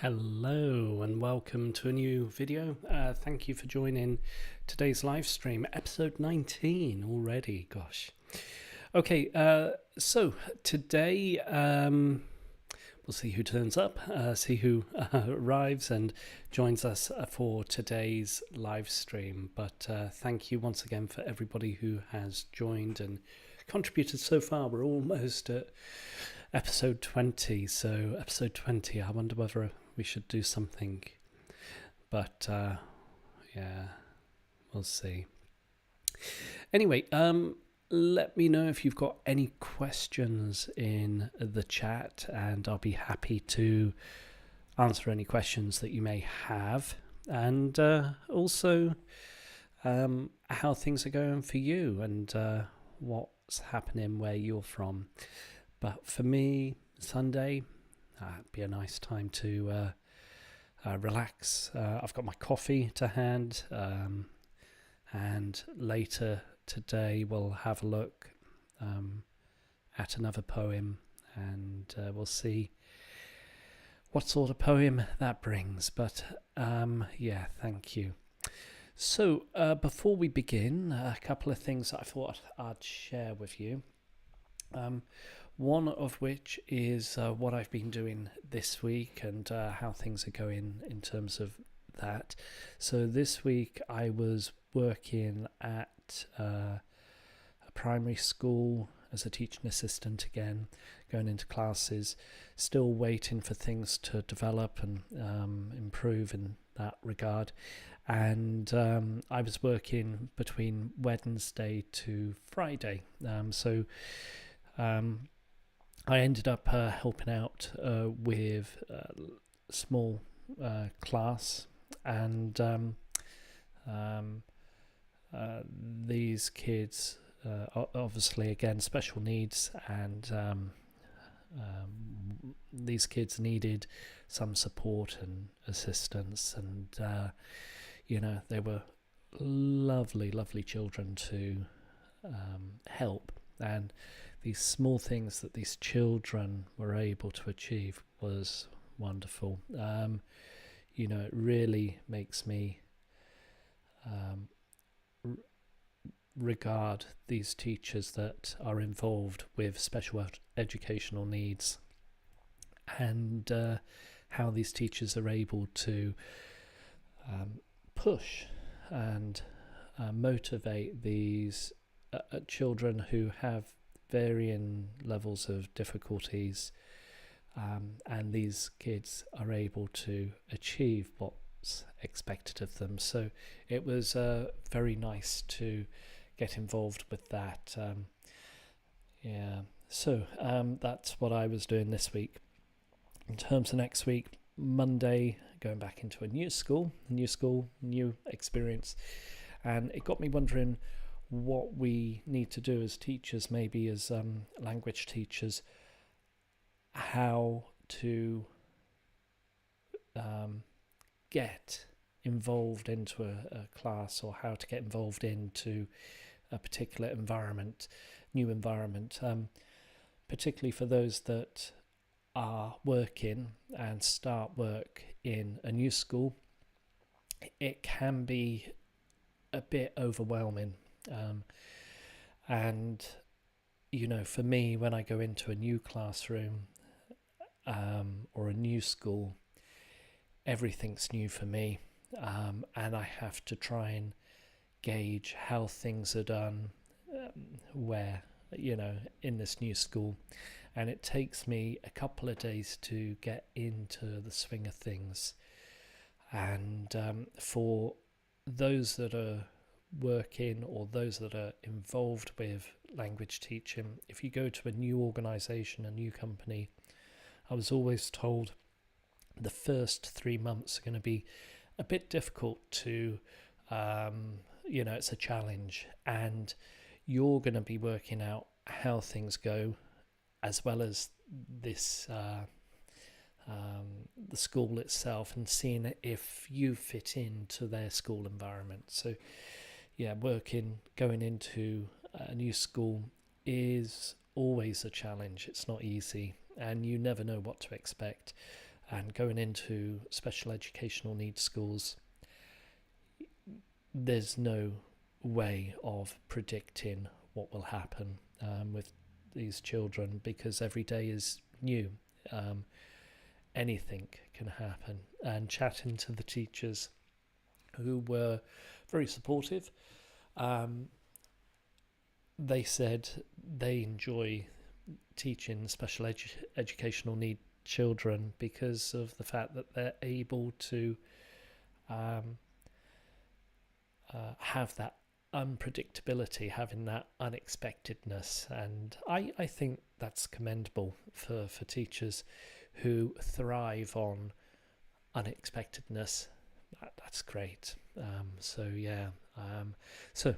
Hello and welcome to a new video. Thank you for joining today's live stream, episode 19 already, gosh. Okay, so today we'll see who turns up, see who arrives and joins us for today's live stream. But thank you once again for everybody who has joined and contributed so far. We're almost at episode 20, so episode 20, I wonder whether we should do something, but yeah, we'll see. Anyway, let me know if you've got any questions in the chat, and I'll be happy to answer any questions that you may have, and also how things are going for you and what's happening where you're from. But for me, Sunday, it'd be a nice time to relax. I've got my coffee to hand, and later today we'll have a look at another poem, and we'll see what sort of poem that brings. But yeah, thank you. So before we begin, a couple of things that I thought I'd share with you. One of which is what I've been doing this week and how things are going in terms of that. So this week I was working at a primary school as a teaching assistant again, going into classes, still waiting for things to develop and improve in that regard. And I was working between Wednesday to Friday. I ended up helping out with a small class, and these kids, obviously again special needs, and these kids needed some support and assistance, and they were lovely children to help. And these small things that these children were able to achieve was wonderful. It really makes me regard these teachers that are involved with special educational needs, and how these teachers are able to push and motivate these children who have varying levels of difficulties, and these kids are able to achieve what's expected of them. So it was very nice to get involved with that. So that's what I was doing this week. In terms of next week, Monday, going back into a new school, new experience, and it got me wondering what we need to do as teachers, maybe as language teachers, how to get involved into a class, or how to get involved into a particular new environment, particularly for those that are working and start work in a new school. It can be a bit overwhelming. And for me, when I go into a new classroom or a new school, everything's new for me, and I have to try and gauge how things are done where in this new school, and it takes me a couple of days to get into the swing of things. And for those that are working, or those that are involved with language teaching, if you go to a new organisation, a new company, I was always told the first 3 months are going to be a bit difficult to it's a challenge, and you're going to be working out how things go, as well as this the school itself, and seeing if you fit into their school environment. So going into a new school is always a challenge. It's not easy, and you never know what to expect. And going into special educational needs schools, there's no way of predicting what will happen with these children, because every day is new. Anything can happen. And chatting to the teachers, who were very supportive, they said they enjoy teaching special educational need children because of the fact that they're able to have that unpredictability, having that unexpectedness. And I think that's commendable for teachers who thrive on unexpectedness. That's great. So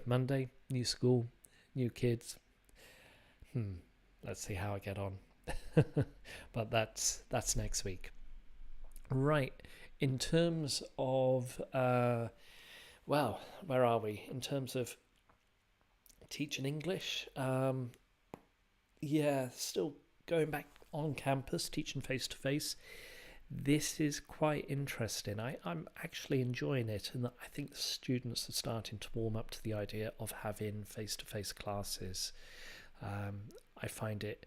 Monday, new school, new kids. Let's see how I get on. But that's next week. Right. In terms of where are we in terms of teaching English? Still going back on campus, teaching face to face. This is quite interesting. I'm actually enjoying it, and I think the students are starting to warm up to the idea of having face-to-face classes. I find it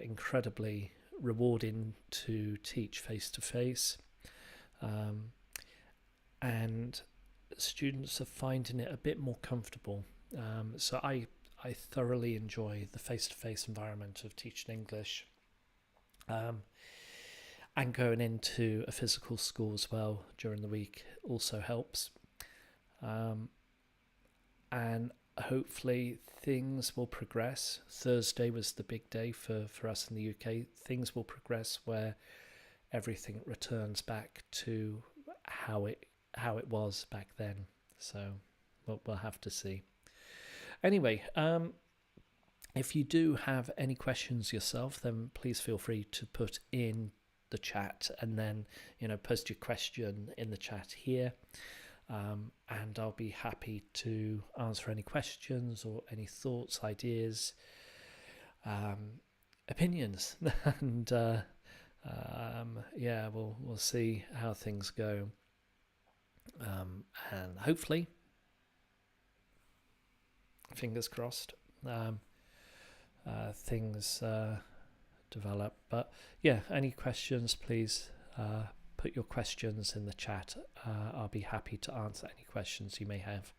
incredibly rewarding to teach face-to-face, and students are finding it a bit more comfortable. So I thoroughly enjoy the face-to-face environment of teaching English. And going into a physical school as well during the week also helps. And hopefully things will progress. Thursday was the big day for us in the UK. Things will progress where everything returns back to how it was back then. So we'll have to see. Anyway, if you do have any questions yourself, then please feel free to put in the chat, and then post your question in the chat here, and I'll be happy to answer any questions or any thoughts, ideas, opinions, and we'll see how things go, and hopefully, fingers crossed, things develop. But any questions, please put your questions in the chat. I'll be happy to answer any questions you may have.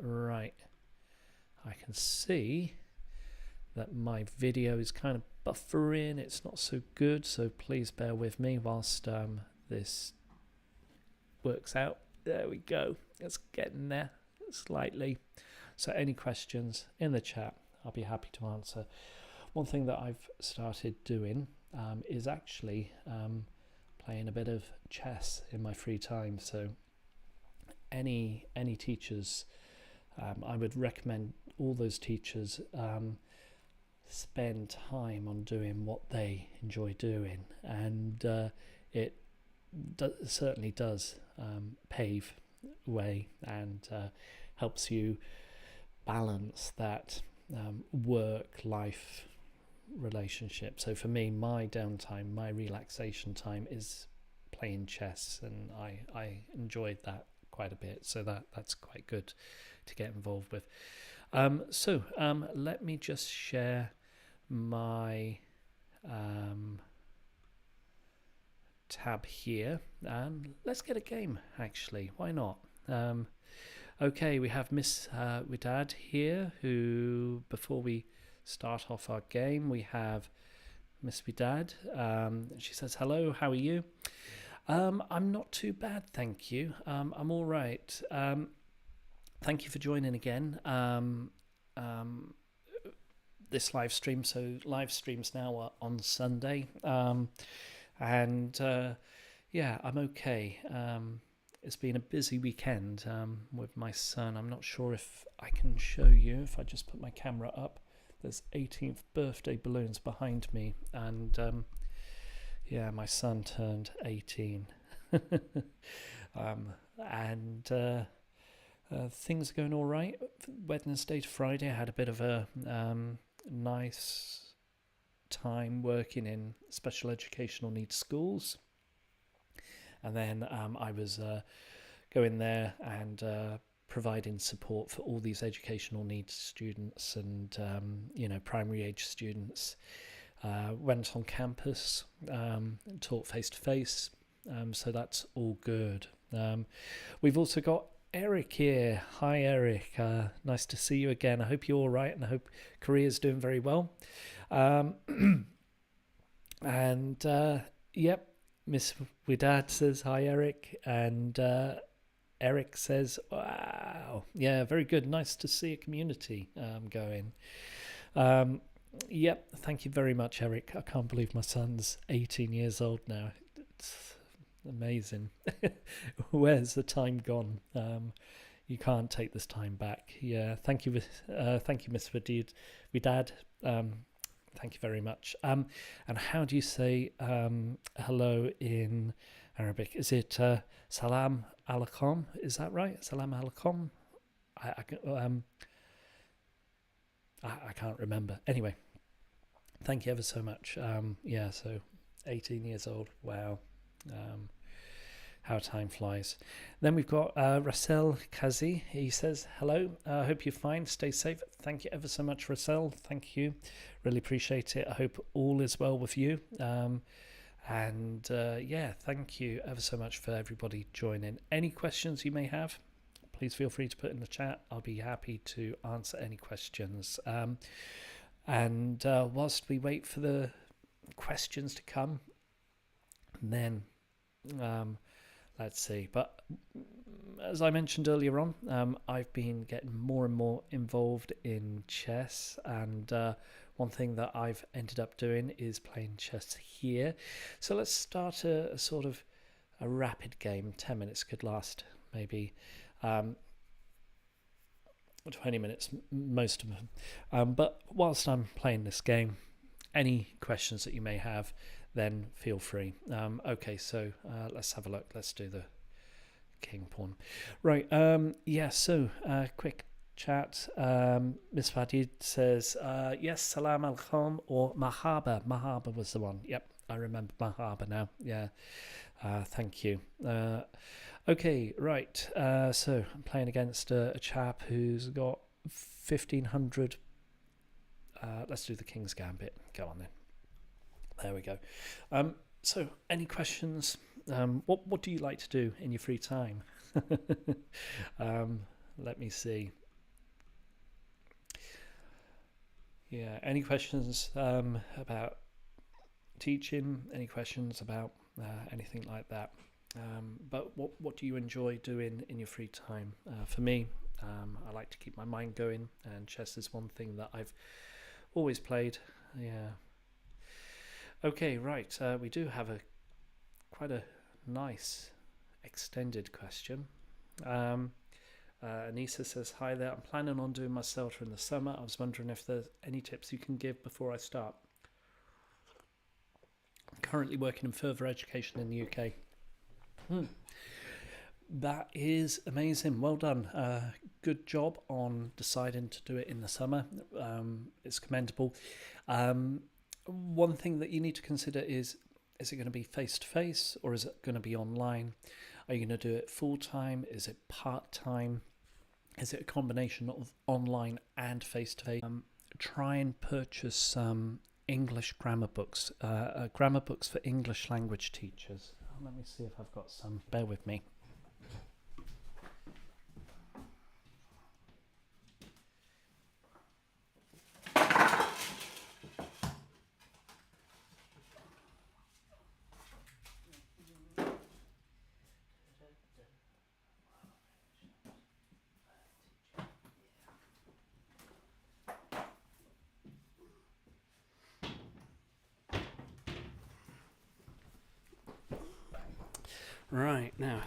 Right, I can see that my video is kind of buffering. It's not so good, so please bear with me whilst this works out. There we go, it's getting there slightly. So any questions in the chat, I'll be happy to answer. One thing that I've started doing is actually playing a bit of chess in my free time. So any teachers, I would recommend all those teachers spend time on doing what they enjoy doing, and it certainly does pave way and helps you balance that work-life relationship. So for me, my downtime, my relaxation time is playing chess, and I enjoyed that quite a bit. So that's quite good to get involved with. So let me just share my tab here, and let's get a game. Actually, why not? Okay, we have Miss Widad here, who, before we start off our game, we have Miss Widad. She says, hello, how are you? I'm not too bad, thank you. I'm all right. Thank you for joining again. This live stream. So live streams now are on Sunday. I'm okay. It's been a busy weekend with my son. I'm not sure if I can show you. If I just put my camera up, there's 18th birthday balloons behind me, and my son turned 18. Things are going all right. Wednesday to Friday, I had a bit of a nice time working in special educational needs schools, and then I was going there and providing support for all these educational needs students and primary age students. Went on campus, taught face to face, so that's all good. We've also got Eric here. Hi Eric, nice to see you again. I hope you're all right, and I hope Korea's doing very well. And yep, Miss Widad says hi Eric, and Eric says wow, yeah, very good, nice to see a community going. Yep, thank you very much Eric. I can't believe my son's 18 years old now. It's amazing. Where's the time gone? You can't take this time back. Yeah, thank you, Miss Widad. Thank you very much. And how do you say hello in Arabic? Is it salam alaikum? Is that right? Salam alaikum? I can't remember. Anyway, thank you ever so much. Yeah, so 18 years old. Wow. How time flies. Then we've got Russell Kazi. He says, hello, I hope you're fine, stay safe. Thank you ever so much, Russell. Thank you, really appreciate it. I hope all is well with you. Yeah, thank you ever so much for everybody joining. Any questions you may have, please feel free to put in the chat. I'll be happy to answer any questions. Whilst we wait for the questions to come, then let's see. But as I mentioned earlier on, I've been getting more and more involved in chess, and one thing that I've ended up doing is playing chess here. So let's start a sort of a rapid game. 10 minutes could last maybe 20 minutes, most of them. But whilst I'm playing this game, any questions that you may have, then feel free. Okay, so let's have a look. Let's do the king pawn. Right, so quick chat. Miss Fadid says, yes, salam alaikum or mahaba. Mahaba was the one. Yep, I remember mahaba now. Yeah, thank you. Okay, right. So I'm playing against a chap who's got 1,500. Let's do the King's Gambit. Go on then. There we go. So any questions? What do you like to do in your free time? Let me see. Yeah, any questions about teaching? Any questions about anything like that? But what do you enjoy doing in your free time? For me, I like to keep my mind going, and chess is one thing that I've always played. Yeah. Okay, right. We do have quite a nice extended question. Anissa says, hi there. I'm planning on doing my CELTA in the summer. I was wondering if there's any tips you can give before I start. I'm currently working in further education in the UK. That is amazing. Well done. Good job on deciding to do it in the summer. It's commendable. One thing that you need to consider is it going to be face-to-face or is it going to be online? Are you going to do it full-time? Is it part-time? Is it a combination of online and face-to-face? Try and purchase some English grammar books for English language teachers. Let me see if I've got some. Bear with me. Right, now.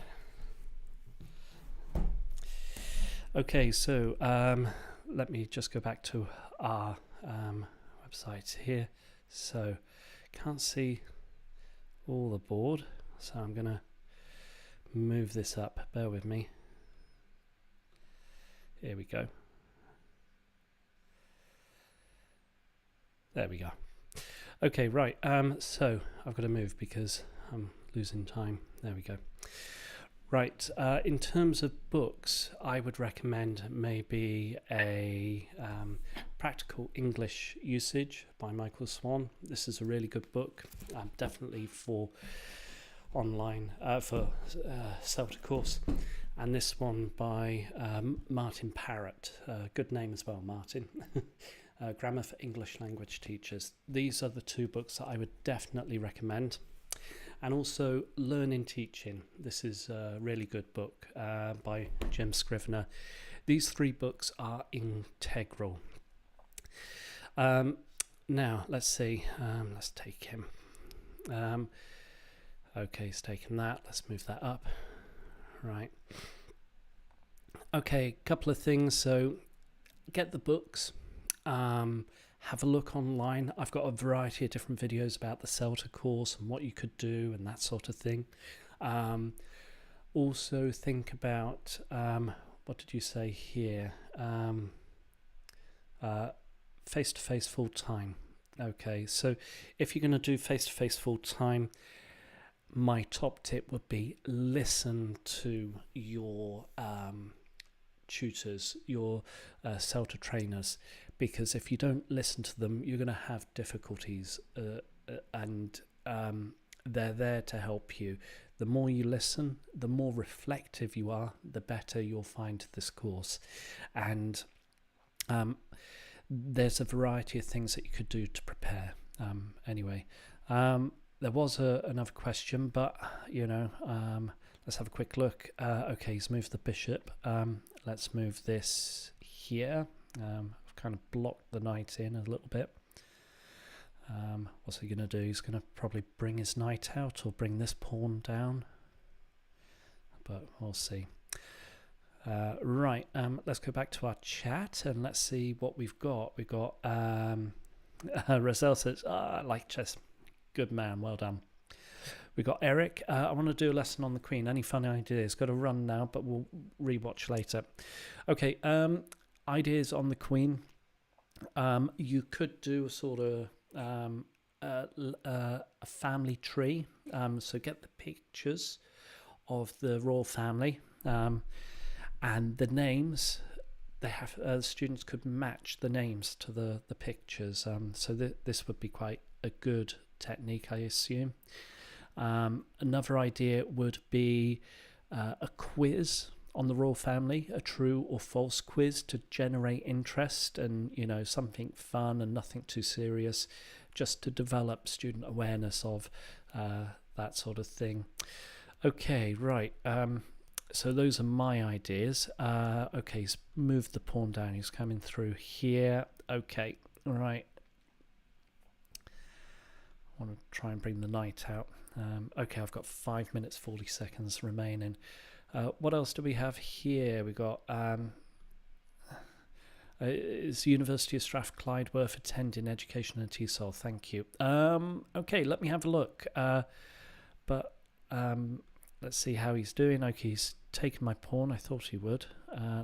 Okay, so let me just go back to our website here. So can't see all the board, so I'm going to move this up. Bear with me. Here we go. There we go. Okay, right. So I've got to move because I'm losing time. There we go. Right. In terms of books, I would recommend maybe a Practical English Usage by Michael Swan. This is a really good book, definitely for online, for CELTA course. And this one by Martin Parrott. Good name as well, Martin. Grammar for English Language Teachers. These are the two books that I would definitely recommend. And also Learning Teaching. This is a really good book by Jim Scrivener. These three books are integral. Now, let's see. Let's take him. Okay, he's taken that. Let's move that up. Right. Okay, couple of things. So get the books. Have a look online. I've got a variety of different videos about the CELTA course and what you could do and that sort of thing. Also think about, what did you say here? Face-to-face full-time. Okay, so if you're going to do face-to-face full-time, my top tip would be listen to your tutors, your CELTA trainers, because if you don't listen to them, you're going to have difficulties, and they're there to help you. The more you listen, the more reflective you are, the better you'll find this course. And there's a variety of things that you could do to prepare. Anyway, there was another question, but let's have a quick look. Okay, he's moved the bishop. Let's move this here. I've kind of blocked the knight in a little bit. What's he going to do? He's going to probably bring his knight out or bring this pawn down. But we'll see. Right, let's go back to our chat and let's see what we've got. We've got Roselle says, I like chess. Good man, well done. We've got Eric. I want to do a lesson on the Queen. Any funny ideas? Got to run now, but we'll rewatch later. Okay, ideas on the Queen. You could do a sort of a family tree. So get the pictures of the royal family and the names. They have students could match the names to the pictures. So this would be quite a good technique, I assume. Another idea would be a quiz on the royal family, a true or false quiz to generate interest and, something fun and nothing too serious, just to develop student awareness of that sort of thing. Okay, right. So those are my ideas. Okay, he's moved the pawn down. He's coming through here. Okay, right. I want to try and bring the knight out. Okay, I've got 5 minutes 40 seconds remaining. What else do we have here? We got is University of Strathclyde worth attending education and TESOL? Thank you. Okay, let me have a look. But let's see how he's doing. Okay, he's taken my pawn. I thought he would.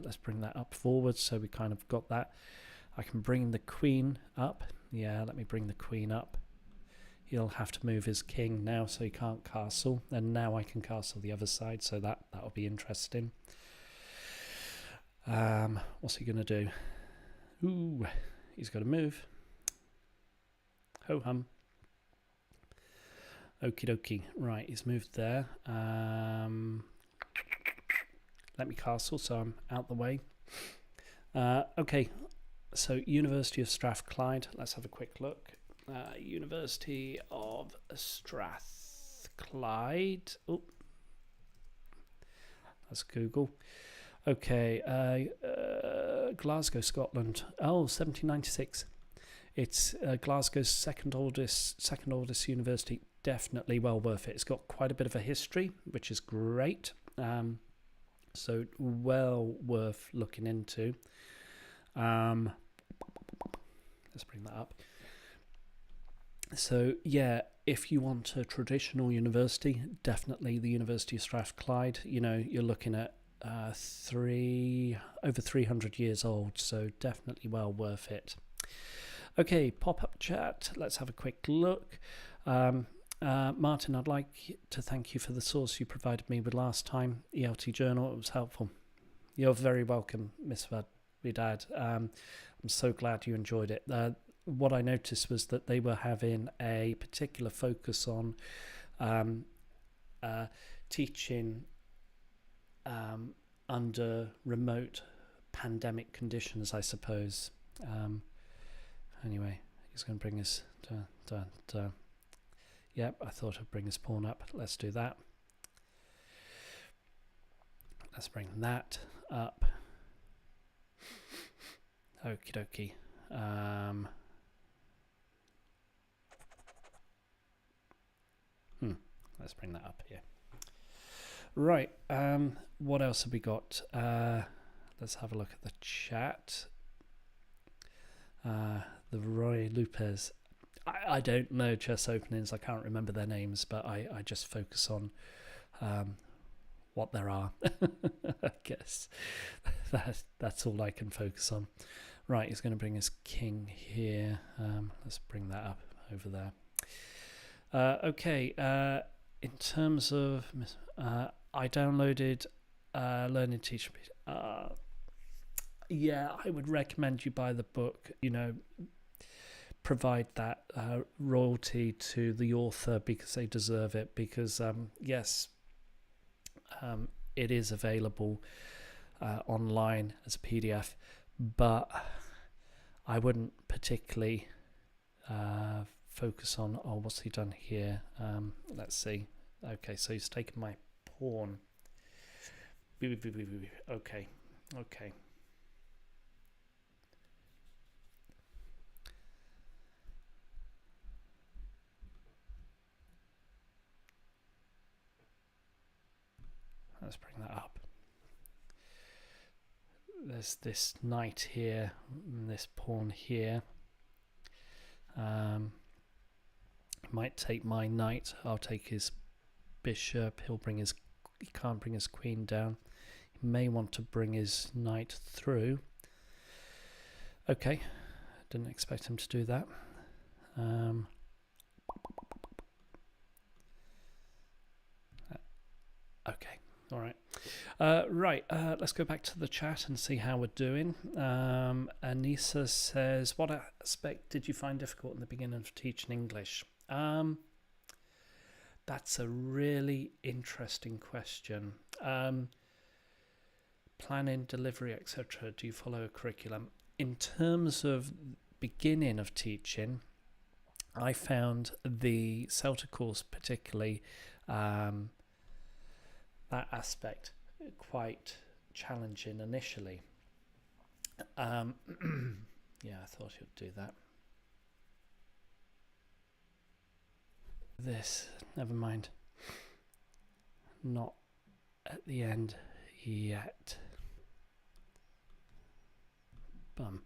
Let's bring that up forward so we kind of got that. I can bring the queen up. Yeah, let me bring the queen up. He'll have to move his king now, so he can't castle. And now I can castle the other side, so that'll be interesting. What's he going to do? Ooh, he's got to move. Ho-hum. Okie dokie. Right, he's moved there. Let me castle, so I'm out the way. Okay, so University of Strathclyde. Let's have a quick look. University of Strathclyde. Oh, that's Google. Okay, Glasgow, Scotland. Oh, 1796. It's Glasgow's second oldest university. Definitely well worth it. It's got quite a bit of a history, which is great. So well worth looking into. Let's bring that up. So yeah, if you want a traditional university, definitely the University of Strathclyde. You're looking at over 300 years old, so definitely well worth it. Okay, pop-up chat. Let's have a quick look. Martin, I'd like to thank you for the source you provided me with last time, ELT Journal. It was helpful. You're very welcome, Miss Vidad. I'm so glad you enjoyed it. What I noticed was that they were having a particular focus on teaching under remote pandemic conditions, I suppose. Anyway, he's going to bring us yep, I thought I'd bring his pawn up. Let's do that. Let's bring that up. Okie dokie. Let's bring that up here. Right. What else have we got? Let's have a look at the chat. The Roy Lopez. I don't know chess openings. I can't remember their names, but I just focus on what there are. I guess that's all I can focus on. Right, he's going to bring his king here. Let's bring that up over there. Okay, in terms of... I downloaded Learning Teacher. Yeah, I would recommend you buy the book, provide that royalty to the author because they deserve it, because yes, it is available online as a PDF, but I wouldn't particularly focus on what's he done here. Let's see. Okay, so he's taken my pawn. Okay. Let's bring that up. There's this knight here and this pawn here. Might take my knight. I'll take his bishop. He can't bring his queen down. He may want to bring his knight through. Okay, didn't expect him to do that. Okay. All right. Let's go back to the chat and see how we're doing. Anissa says, what aspect did you find difficult in the beginning of teaching English? That's a really interesting question. Planning, delivery, etc. Do you follow a curriculum? In terms of beginning of teaching, I found the CELTA course particularly that aspect quite challenging initially. Yeah, I thought you'd do that. This, never mind. Not at the end yet. Bum.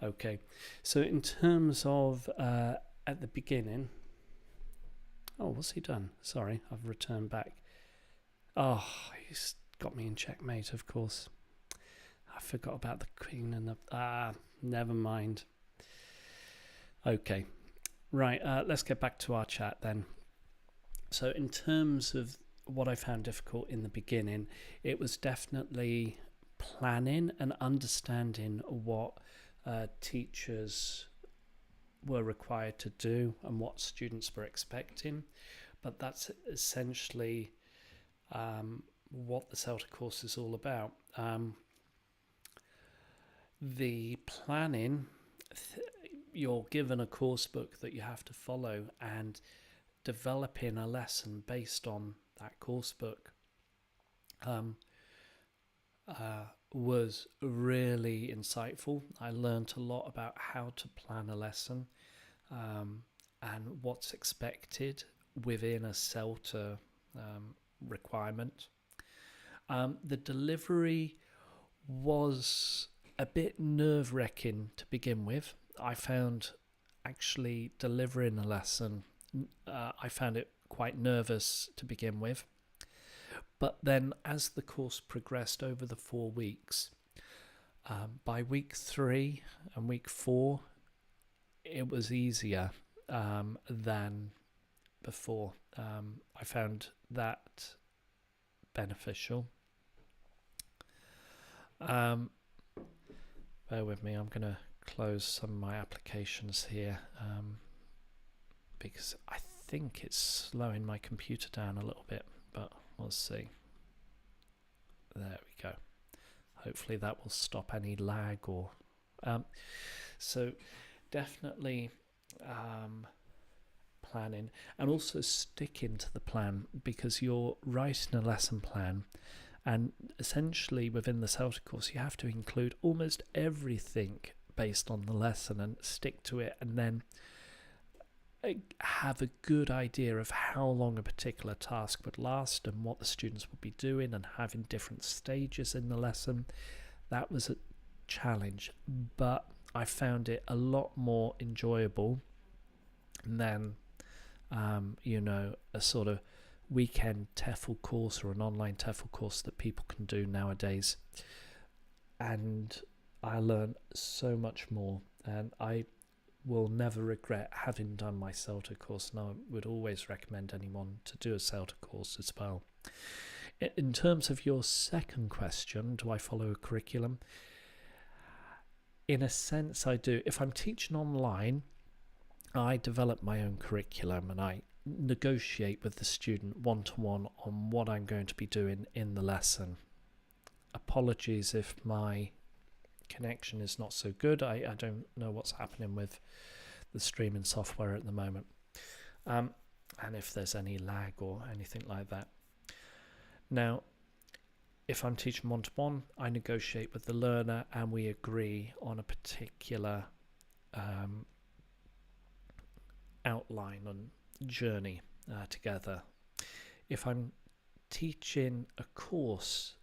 Okay, so in terms of at the beginning, what's he done? Sorry, I've returned back. Oh, he's got me in checkmate, of course. I forgot about the queen and the... never mind. Okay. Right, let's get back to our chat then. So in terms of what I found difficult in the beginning, it was definitely planning and understanding what teachers were required to do and what students were expecting. But that's essentially what the CELTA course is all about. The planning, you're given a course book that you have to follow, and developing a lesson based on that course book was really insightful. I learned a lot about how to plan a lesson and what's expected within a CELTA requirement. The delivery was a bit nerve-wracking to begin with. I found actually delivering a lesson, I found it quite nervous to begin with. But then as the course progressed over the 4 weeks, by week 3 and week 4, it was easier than before. I found that beneficial. Bear with me, I'm going to close some of my applications here because I think it's slowing my computer down a little bit, but we'll see. There we go. Hopefully that will stop any lag or so definitely planning, and also sticking to the plan, because you're writing a lesson plan, and essentially within the Celtic course you have to include almost everything based on the lesson and stick to it, and then have a good idea of how long a particular task would last and what the students would be doing, and having different stages in the lesson. That was a challenge, but I found it a lot more enjoyable than a sort of weekend TEFL course or an online TEFL course that people can do nowadays. And I learned so much more, and I will never regret having done my CELTA course, and I would always recommend anyone to do a CELTA course as well. In terms of your second question, do I follow a curriculum? In a sense, I do. If I'm teaching online, I develop my own curriculum and I negotiate with the student one-to-one on what I'm going to be doing in the lesson. Apologies if my connection is not so good. I don't know what's happening with the streaming software at the moment, and if there's any lag or anything like that. Now, if I'm teaching one-to-one, I negotiate with the learner and we agree on a particular outline and journey together. If I'm teaching a course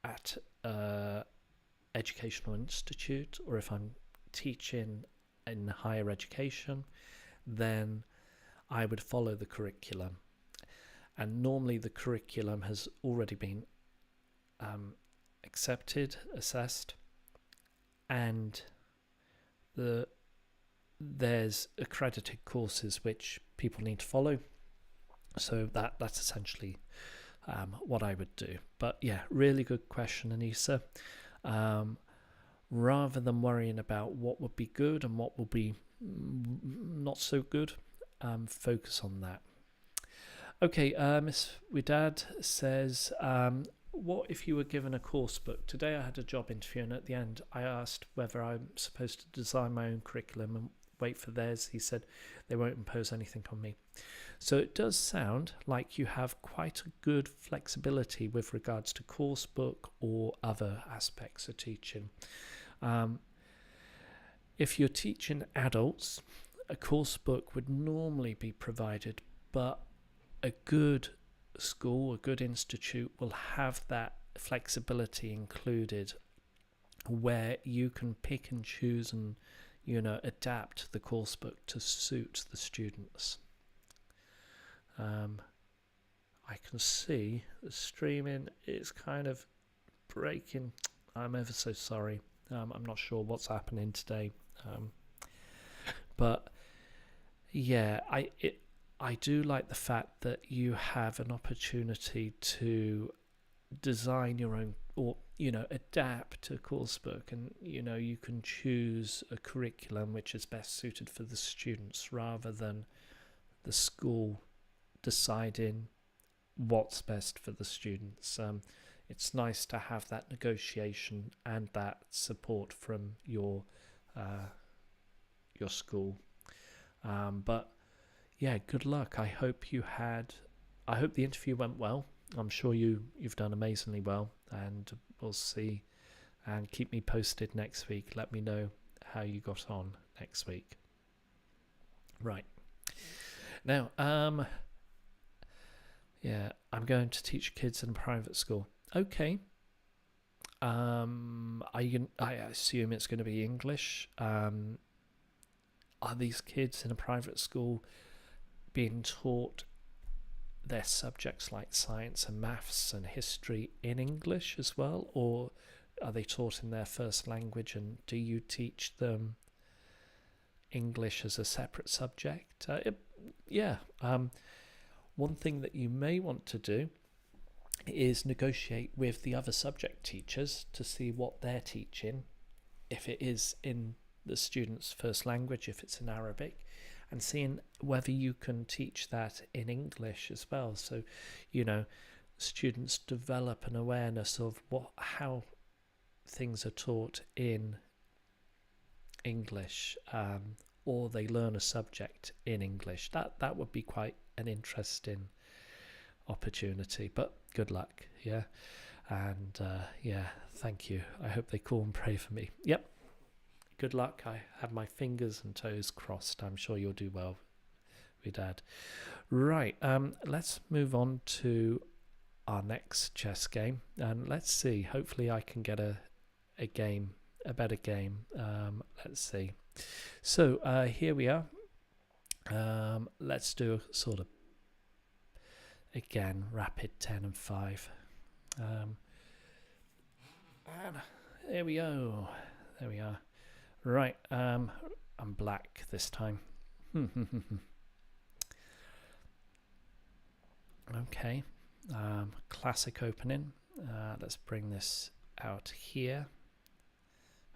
at an educational institute, or if I'm teaching in higher education, then I would follow the curriculum. And normally the curriculum has already been accepted, assessed, and there's accredited courses which people need to follow. So that's essentially what I would do. But yeah, really good question, Anissa. Rather than worrying about what would be good and what will be not so good, focus on that. Okay, Miss Widad says, what if you were given a course book? Today I had a job interview, and at the end I asked whether I'm supposed to design my own curriculum and wait for theirs. He said they won't impose anything on me. So it does sound like you have quite a good flexibility with regards to course book or other aspects of teaching. If you're teaching adults, a course book would normally be provided, but a good school, a good institute will have that flexibility included, where you can pick and choose and adapt the course book to suit the students. I can see the streaming is kind of breaking. I'm ever so sorry. I'm not sure what's happening today, but yeah, I do like the fact that you have an opportunity to design your own, or adapt a course book, and you can choose a curriculum which is best suited for the students, rather than the school deciding what's best for the students. It's nice to have that negotiation and that support from your school. But yeah, good luck. I hope the interview went well. I'm sure you've done amazingly well, and we'll see. And keep me posted next week. Let me know how you got on next week. Right. Now, yeah, I'm going to teach kids in a private school. Okay. I assume it's going to be English. Are these kids in a private school being taught their subjects like science and maths and history in English as well, or are they taught in their first language, and do you teach them English as a separate subject. One thing that you may want to do is negotiate with the other subject teachers to see what they're teaching, if it is in the student's first language, if it's in Arabic, and seeing whether you can teach that in English as well. So, students develop an awareness of how things are taught in English, or they learn a subject in English. That would be quite an interesting opportunity, but good luck. And thank you. I hope they call and pray for me. Yep, good luck. I have my fingers and toes crossed. I'm sure you'll do well, Dad. Right, let's move on to our next chess game, and let's see, hopefully I can get a better game. Let's see. So here we are. Let's do a sort of, again, rapid 10 and 5. And there we go. There we are. Right, I'm black this time. Okay, classic opening. Let's bring this out here.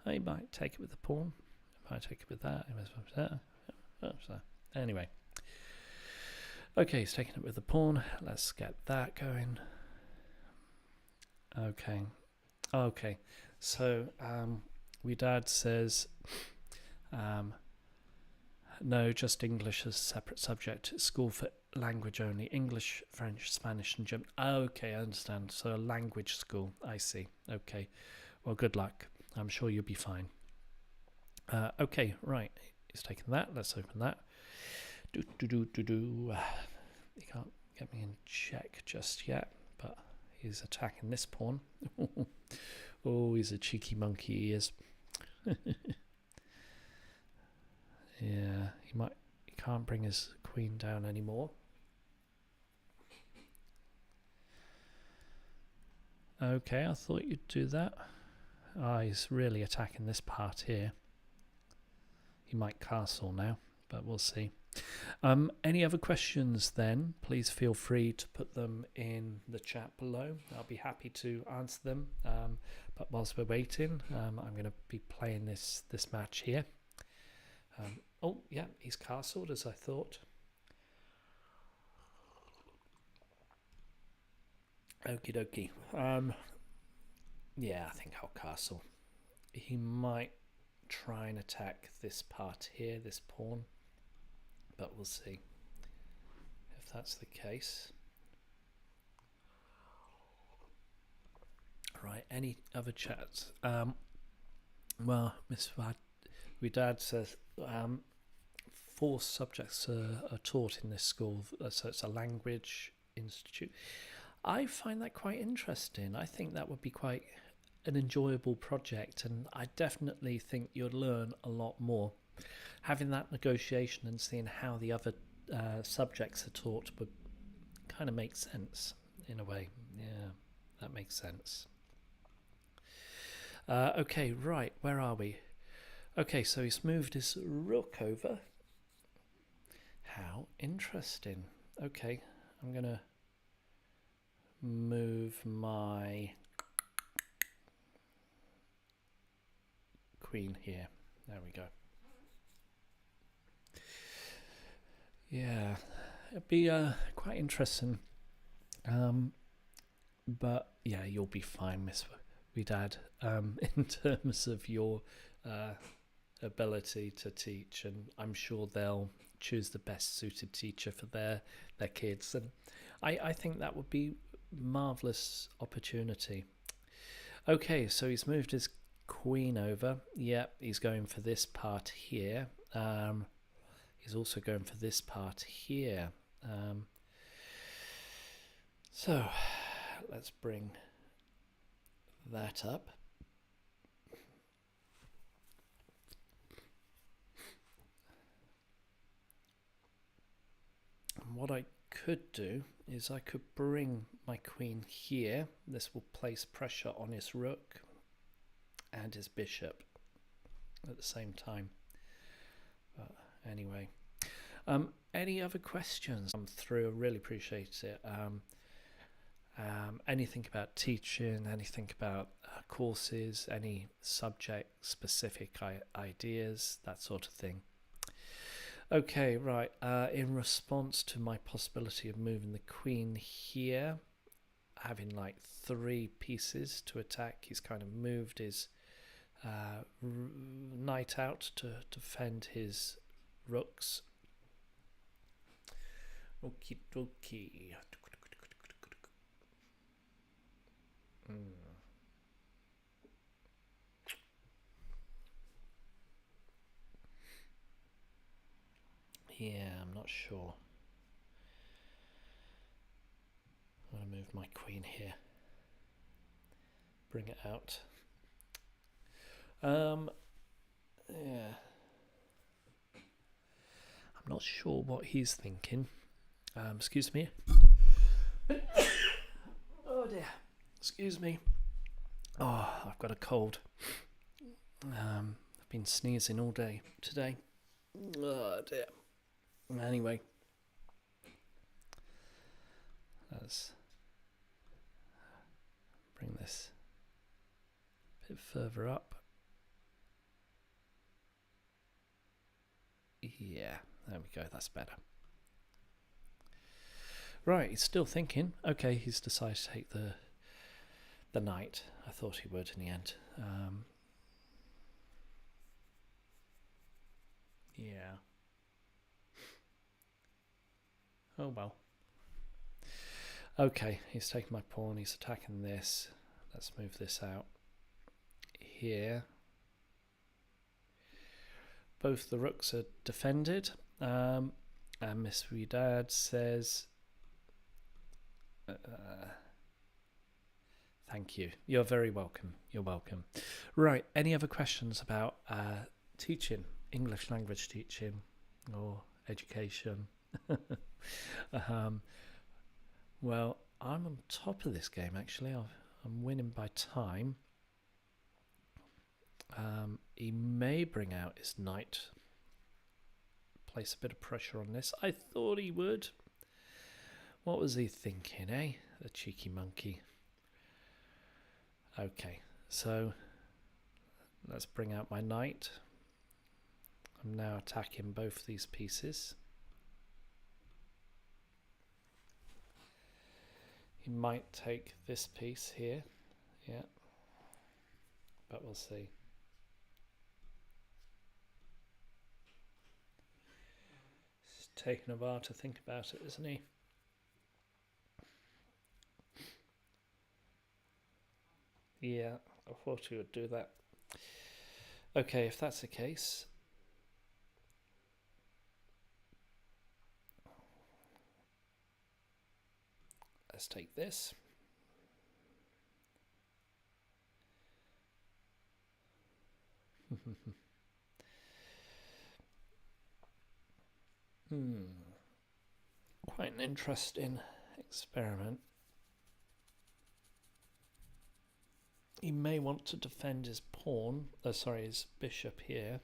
I might take it with the pawn. I might take it with that. Anyway. Okay, he's taking it with the pawn. Let's get that going. Okay. So, Dad says, no, just English as a separate subject. School for language only. English, French, Spanish, and German. Okay, I understand. So a language school. I see. Okay. Well, good luck. I'm sure you'll be fine. Okay, right. He's taking that. Let's open that. You can't get me in check just yet, but he's attacking this pawn. Oh, he's a cheeky monkey, he is. Yeah, he can't bring his queen down anymore. Okay, I thought you'd do that. He's really attacking this part here. He might castle now, but we'll see. Any other questions then, please feel free to put them in the chat below. I'll be happy to answer them. But whilst we're waiting, I'm going to be playing this match here. Oh, yeah, he's castled as I thought. Okie dokie. Yeah, I think I'll castle. He might try and attack this part here, this pawn, but we'll see if that's the case. Right, any other chats? Well, Miss Dad says 4 subjects are taught in this school, so it's a language institute. I find that quite interesting. I think that would be quite an enjoyable project, and I definitely think you'd learn a lot more. Having that negotiation and seeing how the other subjects are taught would kind of make sense in a way. Yeah, that makes sense. Okay, right, where are we? Okay, so he's moved his rook over. How interesting. Okay, I'm going to move my queen here. There we go. Yeah, it'd be quite interesting. But yeah, you'll be fine, Miss Dad, in terms of your ability to teach, and I'm sure they'll choose the best suited teacher for their kids, and I think that would be marvelous opportunity. Okay, so he's moved his queen over. Yep, he's going for this part here. He's also going for this part here. So let's bring that up. And what I could do is I could bring my queen here. This will place pressure on his rook and his bishop at the same time. But anyway, any other questions come through? I really appreciate it. Anything about teaching, anything about courses, any subject specific ideas, that sort of thing. Okay, right. In response to my possibility of moving the queen here, having like 3 pieces to attack, he's kind of moved his knight out to defend his rooks. Okie dokie. Yeah, I'm not sure. I'm going to move my queen here. Bring it out. Yeah. I'm not sure what he's thinking. Excuse me. Oh dear. Excuse me. Oh, I've got a cold. I've been sneezing all day today. Oh dear. Anyway. Let's bring this a bit further up. Yeah, there we go, that's better. Right, he's still thinking. Okay, he's decided to take the knight. I thought he would in the end. Yeah. Oh well. Okay, he's taking my pawn, he's attacking this. Let's move this out here. Both the rooks are defended. And Miss Dad says, thank you. You're very welcome. You're welcome. Right, any other questions about teaching, English language teaching or education? Well, I'm on top of this game actually. I'm winning by time. He may bring out his knight, place a bit of pressure on this. I thought he would. What was he thinking, eh? The cheeky monkey. Okay, so let's bring out my knight. I'm now attacking both these pieces. He might take this piece here, yeah, but we'll see. He's taking a while to think about it, isn't he? Yeah, I thought he would do that. Okay, if that's the case, let's take this. Quite an interesting experiment. He may want to defend his pawn, his bishop here.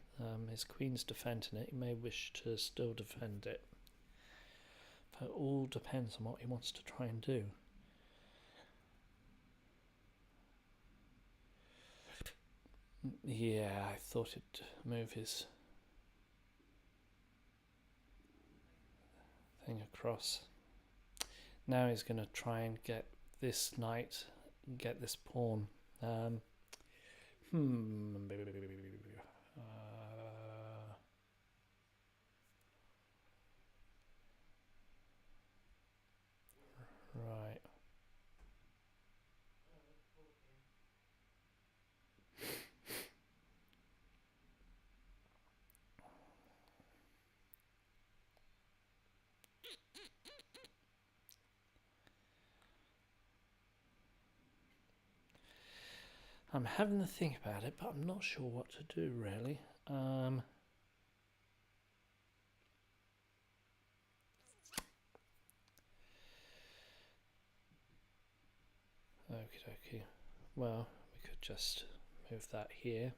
His queen's defending it. He may wish to still defend it. But it all depends on what he wants to try and do. Yeah, I thought he'd move his thing across. Now he's going to try and get this knight, get this pawn. Right. I'm having to think about it, but I'm not sure what to do really. Okie dokie. Well, we could just move that here.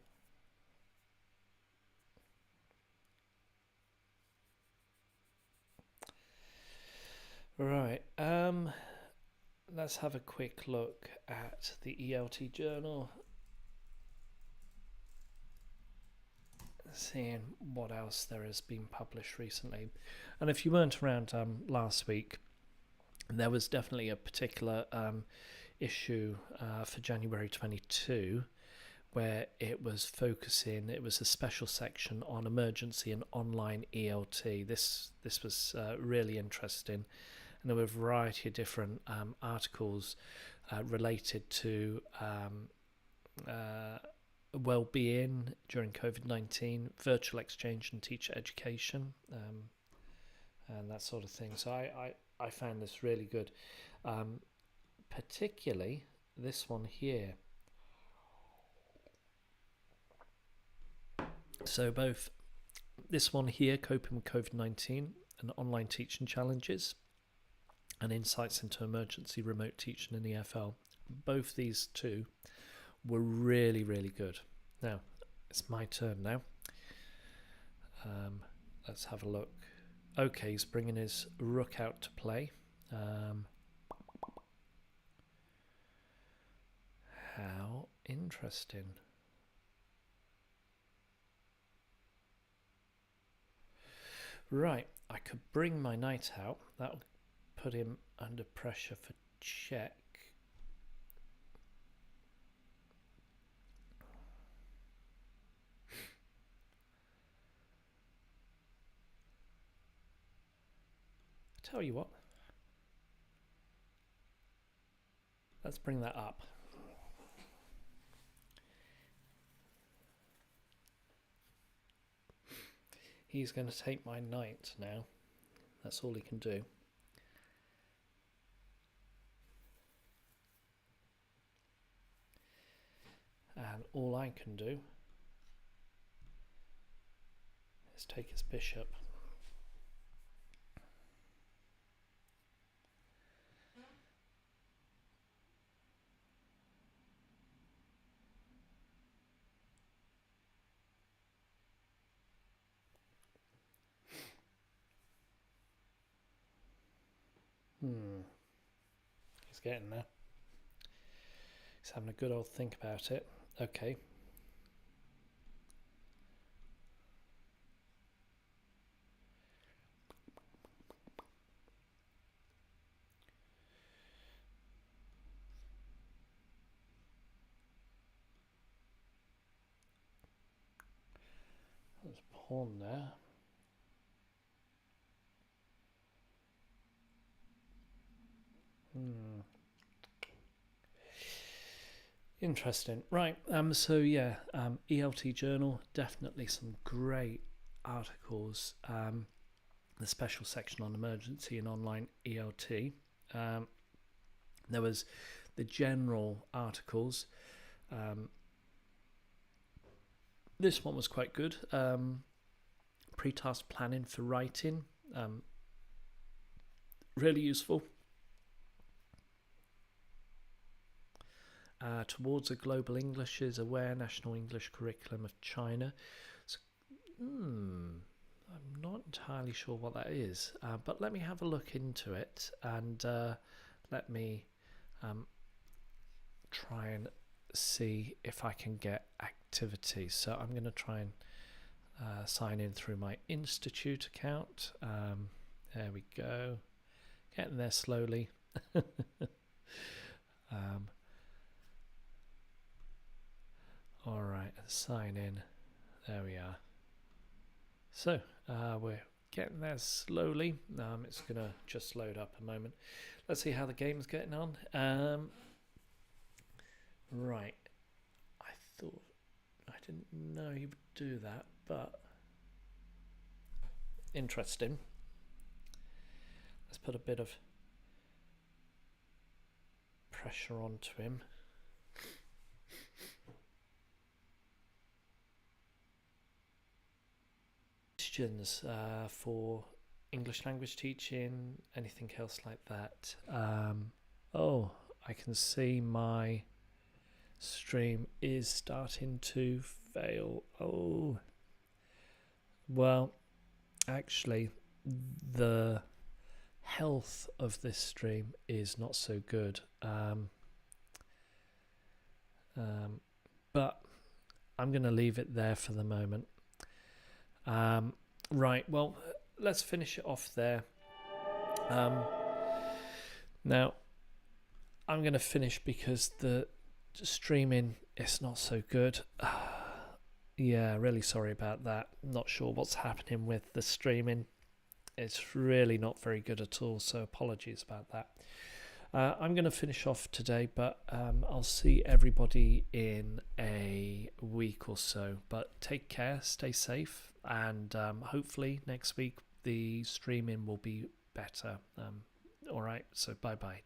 Right, let's have a quick look at the ELT journal, seeing what else there has been published recently. And if you weren't around last week, there was definitely a particular issue for January 22 where it was a special section on emergency and online ELT. This was really interesting, and there were a variety of different articles related to well-being during COVID-19, virtual exchange and teacher education, and that sort of thing. So I found this really good, particularly this one here. So both this one here, coping with COVID-19 and online teaching challenges, and insights into emergency remote teaching in the EFL. Both these two were really, really good. Now, it's my turn now. Let's have a look. Okay, he's bringing his rook out to play. How interesting. Right, I could bring my knight out. That would put him under pressure for check. Tell you what, let's bring that up. He's going to take my knight now. That's all he can do. And all I can do is take his bishop. He's getting there. He's having a good old think about it. Okay. There's a pawn there. Interesting. Right. So yeah, ELT Journal, definitely some great articles. The special section on emergency and online ELT. There was the general articles. This one was quite good. Pre-task planning for writing. Really useful. Towards a global English is aware national English curriculum of China. So, I'm not entirely sure what that is, but let me have a look into it, and let me try and see if I can get activities. So I'm going to try and sign in through my Institute account. There we go, getting there slowly. All right, sign in. There we are. So we're getting there slowly. It's gonna just load up a moment. Let's see how the game's getting on. Right, I thought, I didn't know you would do that, but interesting. Let's put a bit of pressure onto him. Questions for English language teaching, anything else like that? Oh, I can see my stream is starting to fail. Oh, well, actually, the health of this stream is not so good. But I'm going to leave it there for the moment. Right, well, let's finish it off there. Now, I'm going to finish because the streaming is not so good. Yeah, really sorry about that. Not sure what's happening with the streaming. It's really not very good at all, so apologies about that. I'm going to finish off today, but I'll see everybody in a week or so. But take care, stay safe, and hopefully next week the streaming will be better. All right, so bye-bye.